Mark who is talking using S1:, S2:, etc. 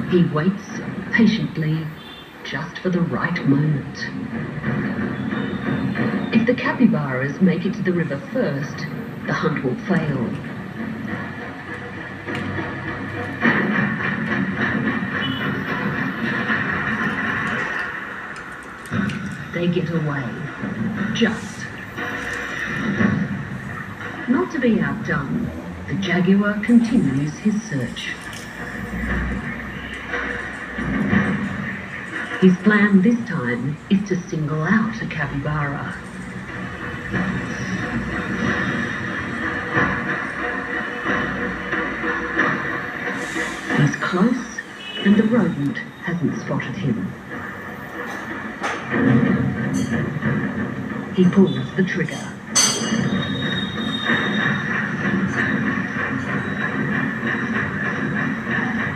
S1: He waits patiently, just for the right moment. If the capybaras make it to the river first, the hunt will fail. They get away. Just. Not to be outdone, the jaguar continues his search. His plan this time is to single out a capybara. He's close, and the rodent hasn't spotted him. He pulls the trigger.